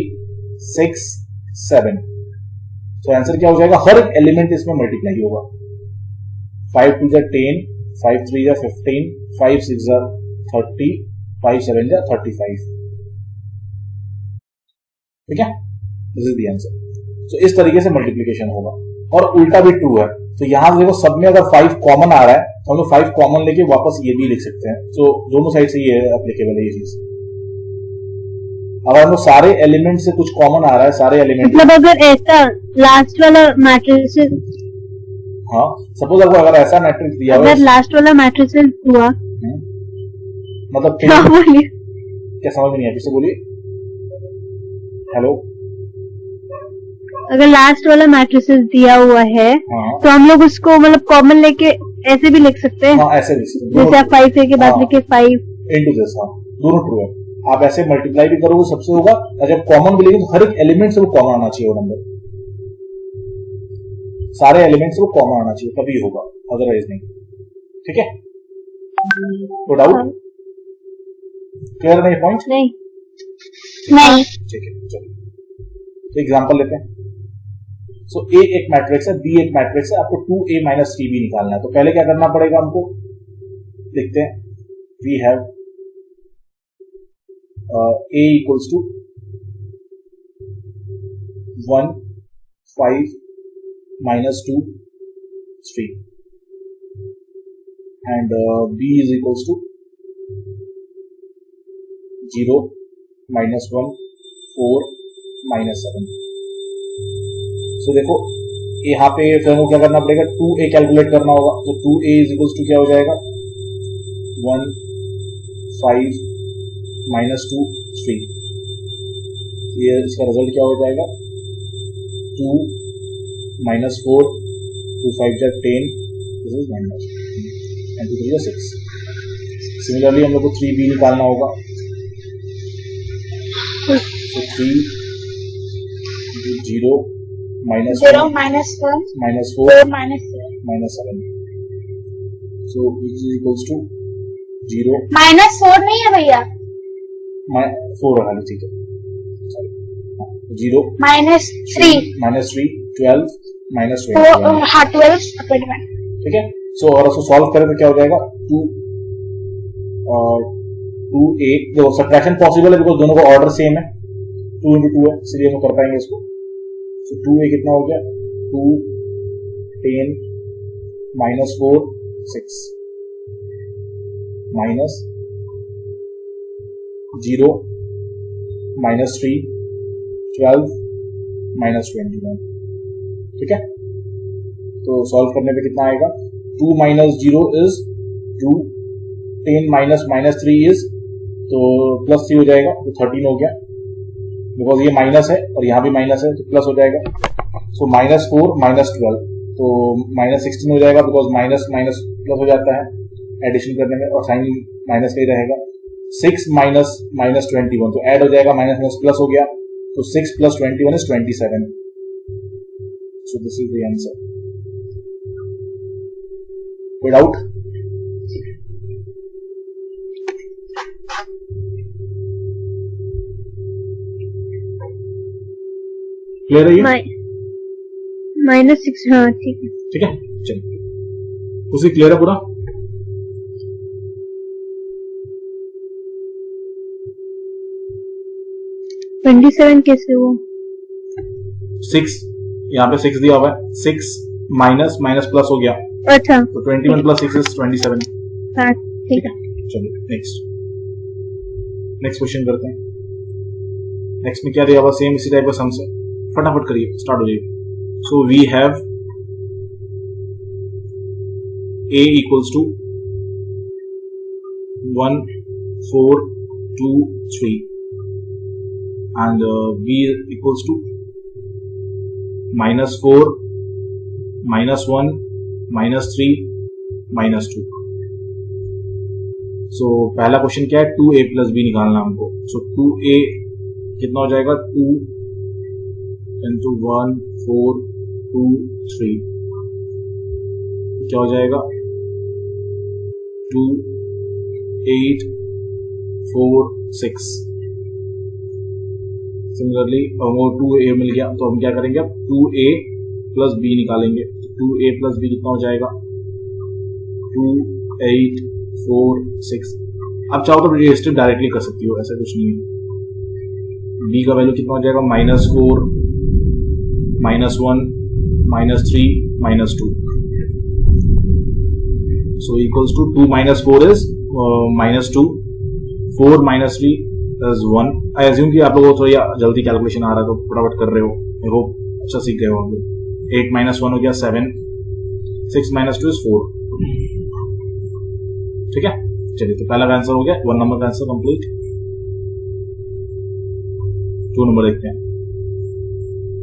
6, 7। तो आंसर क्या हो जाएगा, हर एक एलिमेंट इसमें मल्टीप्लाई होगा। 5 2 जा 10, 5 3 जा 15, 5 6 जा 30, 5 7 जा 35, ठीक है। This is the answer. तो इस तरीके से मल्टीप्लिकेशन होगा, और उल्टा भी ट्रू है। तो यहां देखो सब में अगर 5 कॉमन आ रहा है तो हम लोग 5 कॉमन लेके वापस ये भी लिख सकते हैं। तो दोनों साइड से ये एप्लीकेबल है ये चीज। अगर हम लोग सारे एलिमेंट से कुछ कॉमन आ रहा है, सारे एलिमेंट मतलब अगर ऐसा लास्ट वाला मैट्रिक्स, हाँ सपोज आपको अगर ऐसा मैट्रिक्स दिया हुआ अगर लास्ट वाला मैट्रिक्स हुआ, मतलब क्या बोलिए, क्या समझ में नहीं आया, किससे बोलिए, हेलो। अगर लास्ट वाला मैट्रिक्स दिया हुआ है हाँ तो हम लोग उसको मतलब कॉमन लेके ऐसे भी लिख सकते हैं। हाँ ऐसे लिख सकते हैं, जैसे आप 5 के बाद हाँ, लिखे 5 इंटू दिस, हाँ दोनों ट्रू है। आप ऐसे मल्टीप्लाई भी करोगे सबसे होगा, और जब कॉमन भी लेंगे तो हर एक एलिमेंट से वो कॉमन आना चाहिए, वो नंबर सारे एलिमेंट से वो कॉमन आना चाहिए तभी होगा, अदरवाइज नहीं, ठीक है। तो डाउट क्लियर नहीं, पॉइंट नहीं, ठीक है। चलिए तो एग्जांपल लेते हैं। सो ए एक मैट्रिक्स है, बी एक मैट्रिक्स है, आपको 2a माइनस 3b निकालना है। तो पहले क्या करना पड़ेगा हमको, लिखते हैं we have a equals to 1, 5, minus 2, 3, and b is equals to 0, minus 1, 4, minus 7। so देखो यहाँ पे फिर हमको क्या करना पड़ेगा, 2a कैलकुलेट करना होगा। तो 2a is equals to क्या हो जाएगा, 1, 5, minus 2, 3। ये इसका रिजल्ट क्या हो जाएगा, 2 minus 4, 2 5 जा 10, दिस इज माइनस, एंड 2 3 जा 6। सिमिलरली हम लोग को 3b निकालना होगा। so 3 0 minus 0 1 minus 1 minus 4 4 minus 7 minus 7। so which is equals to 0 minus 4 नहीं है भैया, 4 है, ठीक है, 0 माइनस 3 minus 3 12 minus 4 21, हाँ 12 21। ठीक है। सो और उसको सॉल्व करें तो क्या हो जाएगा, 2 और 2a, देखो सब्ट्रैक्शन पॉसिबल है बिकॉज दोनों का ऑर्डर सेम है, 2 into 2 है, इसलिए हम कर पाएंगे इसको। तो 2a कितना हो गया, 2 10 minus 4 6 minus 0 minus 3 12 minus 21, ठीक है। तो सॉल्व करने पे कितना आएगा, 2 minus 0 is 2, 10 minus minus 3 is, तो प्लस 3 हो जाएगा, तो 13 हो गया बिकॉज ये माइनस है और यहाँ भी माइनस है, तो प्लस हो जाएगा। सो माइनस 4 minus 12, तो माइनस 16 हो जाएगा बिकॉज माइनस माइनस प्लस हो जाता है एडिशन करने में, और साइन माइनस का ही रहेगा। 6 minus minus 21, तो ऐड हो जाएगा, माइनस माइनस प्लस हो गया, तो 6 plus 21 is 27। so this is the answer। कोई डाउट? क्लियर है ये? -6, हाँ ठीक है। ठीक है, चलिए उसी क्लियर है पूरा। 27 कैसे हुआ? 6 यहाँ पे 6 दिया हुआ है, 6 माइनस माइनस प्लस हो गया, अच्छा तो 21 plus 6 is 27। हाँ ठीक है, चलिए नेक्स्ट क्वेश्चन करते हैं। नेक्स्ट में क्या दिया हुआ, सेम इसी टाइप का सम से फटाफट करिए, स्टार्ट हो जाइए। So we have a equals to 1 4 2 3 and b equals to -4 -1 -3 -2। सो पहला क्वेश्चन क्या है, 2a प्लस बी निकालना हमको। सो 2a कितना हो जाएगा, 2 इंटू 1 4 2 3 क्या हो जाएगा, 2 8 4 6। सिमिलरली वो 2a मिल गया तो हम क्या करेंगे, अब 2a प्लस बी निकालेंगे। 2a प्लस बी कितना हो जाएगा, 2 8 4 6। अब चाहो तो ये स्टेप डायरेक्टली कर सकती हो, ऐसा कुछ नहीं है। b का वैल्यू कितना हो जाएगा, -4 -1 -3 -2। So equals to 2 minus 4 is -2, 4 minus 3 is 1। I assume कि आप लोगों को थोड़ा जल्दी कैलकुलेशन आ रहा है तो फटाफट कर रहे हो, आई होप अच्छा सीख गए हो हम लोग। 8 minus 1 हो गया 7, 6 minus 2 is 4। ठीक है, चलिए तो पहला आंसर हो गया, 1 नंबर का आंसर कंप्लीट। 2 नंबर देखते हैं।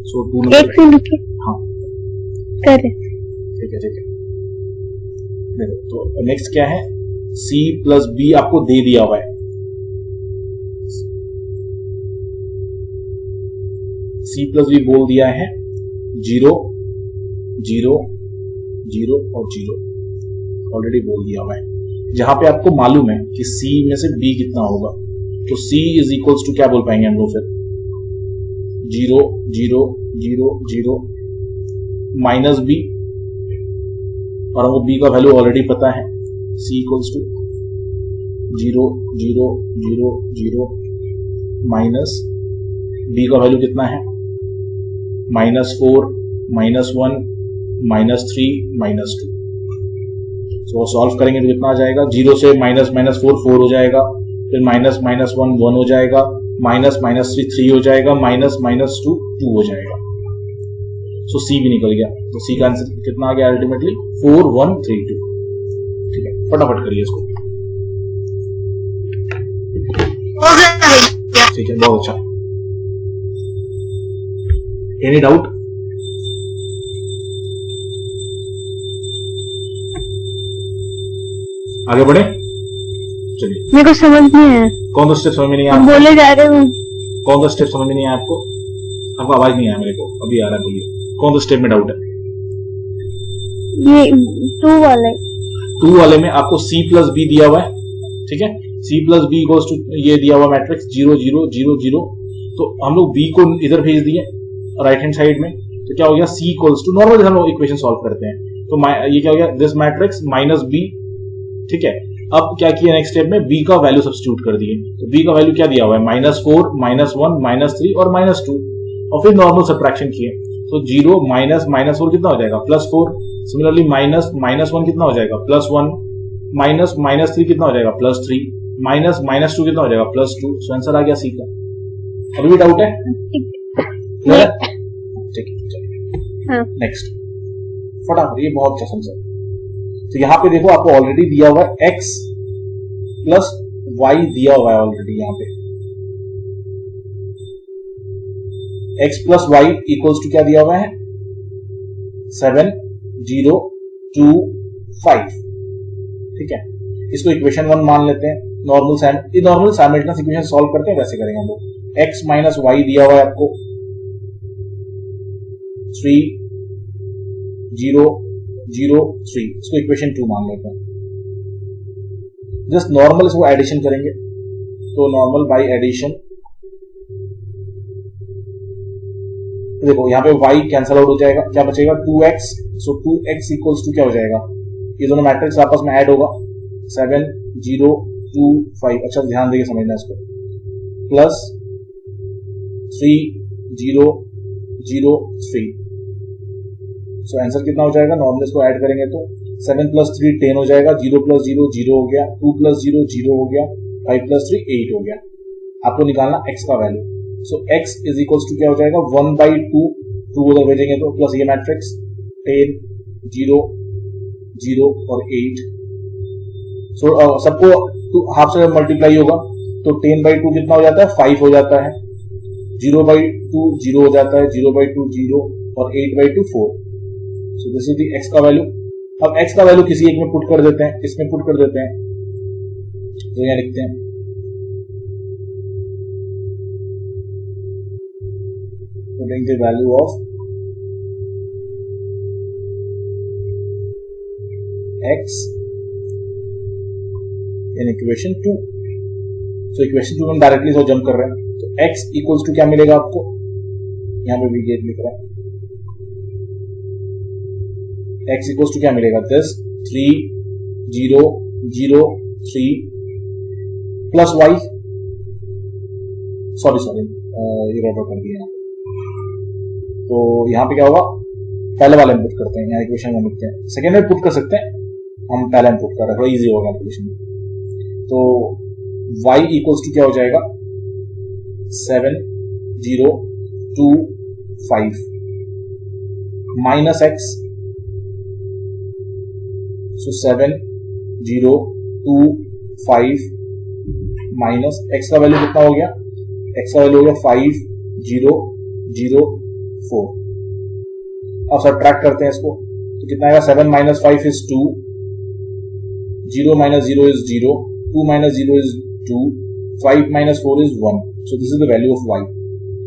सो 2 नंबर, एक मिनट रुकिए, हाँ कर ठीक है। तो नेक्स्ट क्या है, c प्लस बी आपको दे दिया हुआ है। c प्लस बी बोल दिया है 0 0 0 और 0, ऑलरेडी बोल दिया हुआ है। जहां पे आपको मालूम है कि c में से b कितना होगा, तो c इज इक्वल्स टू क्या बोल पाएंगे हम लोग फिर, 0 0 0 0 माइनस b, और हमको b का वैल्यू ऑलरेडी पता है, c equals to 0 0 0 0 minus b का वैल्यू कितना है, -4 -1 -3 -2। तो सॉल्व करेंगे तो कितना आ जाएगा, 0 से -4 4 हो जाएगा, फिर -1 1 हो जाएगा, -3 3 हो जाएगा, -2 2 हो जाएगा। सो सी भी निकल गया। तो सी का आंसर कितना आ गया अल्टीमेटली, 4 1 3 2। ठीक है, फटाफट करिए इसको। ठीक है, बहुत अच्छा। Any doubt? आगे बढ़े, चलिए। मेरे को समझ नहीं आया, कौन सा स्टेप समझ में नहीं आया? हम बोले जा रहे हो। कौन सा स्टेप समझ में नहीं आया आपको? आपको आवाज नहीं आया मेरे को, अभी आ रहा है, बोलिए कौन सा स्टेप में डाउट है? ये 2 वाला, 2 वाले में आपको c प्लस बी दिया हुआ है। ठीक है, c plus b equals to ये दिया हुआ मैट्रिक्स 0 0 0 0। तो हम लोग b को इधर भेज दिए राइट हैंड साइड में, तो क्या हो गया, c इक्वल्स टू नॉर्मली हम लोग इक्वेशन सॉल्व करते हैं, तो ये क्या हो गया, दिस मैट्रिक्स माइनस b। ठीक है, अब क्या किया नेक्स्ट स्टेप में, b का वैल्यू सब्स्टिट्यूट कर दिए। तो b का वैल्यू क्या दिया हुआ है, -4 -1 -3 और -2, और फिर नॉर्मल सब्ट्रैक्शन किए। तो 0 -4 कितना हो जाएगा, +4। सिमिलरली -1 कितना हो जाएगा, +1, -3 कितना हो जाएगा, +3, -2 कितना हो जाएगा, +2। सो आंसर आ गया सी का। अभी भी डाउट है? ठीक है, नेक्स्ट फटाफट, ये बहुत अच्छा समझा। तो यहां पे देखो आपको ऑलरेडी दिया हुआ है x प्लस y दिया हुआ है ऑलरेडी। यहां पे x plus y equals to क्या दिया हुआ है, 7 0 2 5। ठीक है, इसको इक्वेशन 1 मान लेते हैं। नॉर्मल साइमल्टेनियस इक्वेशन सॉल्व करते हैं, वैसे करेंगे हम लोग। x माइनस वाई दिया हुआ है आपको 3 0 0 3, इसको इक्वेशन 2 मान लेते हैं। जस्ट नॉर्मल इसको एडिशन करेंगे, तो नॉर्मल बाय एडिशन, देखो यहाँ पे y कैंसल आउट हो जाएगा, क्या बचेगा 2x। So 2x equals to क्या हो जाएगा, ये दोनों मैट्रिक्स आपस में ऐड होगा, 7 0 2 5। अच्छा ध्यान देके समझना इसको, प्लस 3 0 0 3। सो आंसर कितना हो जाएगा, नॉर्मल इसको ऐड करेंगे तो 7 प्लस 3 10 हो जाएगा, 0 प्लस 0 0 हो गया, 2 प्लस 0 0 हो गया, 5 प्लस 3 8 हो गया। आपको निकालना x का value. So x is equals to क्या हो जाएगा 1/2 टू उधर भेजेंगे तो प्लस ये मैट्रिक्स 10 0 0 और 8। सो सबको हाफ से मल्टीप्लाई होगा तो 10/2 कितना हो जाता है 5 हो जाता है, 0/2 0 हो जाता है, 0/2 0 और 8/2 4। सो दिस इज द x का वैल्यू। अब x का वैल्यू किसी एक में पुट कर देते हैं, इसमें पुट कर देते हैं, तो यहां लिखते हैं putting the value of x in equation 2। so equation 2 में डायरेक्टली सो जंप कर रहे हैं, तो x इक्वल्स टू क्या मिलेगा आपको, यहां पे भी गेट लिख रहा है, x इक्वल्स टू क्या मिलेगा दिस 3 0 0 3 प्लस y, सॉरी ये गड़बड़ कर दिया। तो यहाँ पे क्या होगा, पहले वाले में पुट करते हैं, यहाँ इक्वेशन में लिखते हैं, सेकेंड में पुट कर सकते हैं, हम पहले में पुट कर रहे हैं, थोड़ा इजी होगा कैलकुलेशन में। तो y इक्वल्स टू क्या हो जाएगा 7 0 2 5 माइनस x, सो 7 0 2 5 माइनस x का वैल्यू कितना हो गया, x का वैल्यू हो गया 5 0 0 4। अब सबट्रैक्ट करते हैं इसको, तो कितना आएगा 7 minus 5 is 2, 0 minus 0 is 0, 2 minus 0 is 2, 5 minus 4 is 1। So this is the value of y।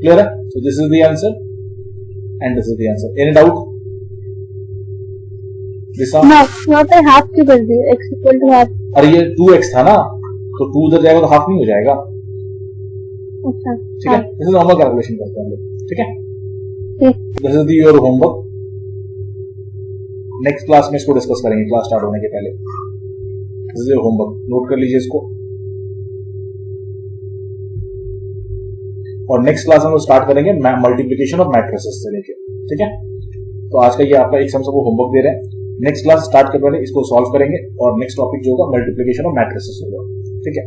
Clear है? So this is the answer and this is the answer. Any doubt? यहाँ पे हाफ क्यों कर दिया, x इक्वल टू हाफ? अरे ये 2x था ना, तो 2 उधर जाएगा तो हाफ नहीं हो जाएगा। अच्छा ठीक है, दिस इज नॉर्मल कैलकुलेशन करते हैं हम लोग। ठीक है, this is your homework. Next class में इसको डिस्कस करेंगे, क्लास स्टार्ट होने के पहले। This is your homework, note कर लीजिए इसको। और नेक्स्ट क्लास में हम स्टार्ट करेंगे मल्टीप्लिकेशन ऑफ मैट्रिसेस से लेके। ठीक है, तो आज का ये आपका एक सबको होमवर्क दे रहे हैं। नेक्स्ट क्लास स्टार्ट करने इसको सॉल्व करेंगे और नेक्स्ट टॉपिक जो होगा मल्टीप्लिकेशन ऑफ मैट्रिसेस होगा। ठीक है।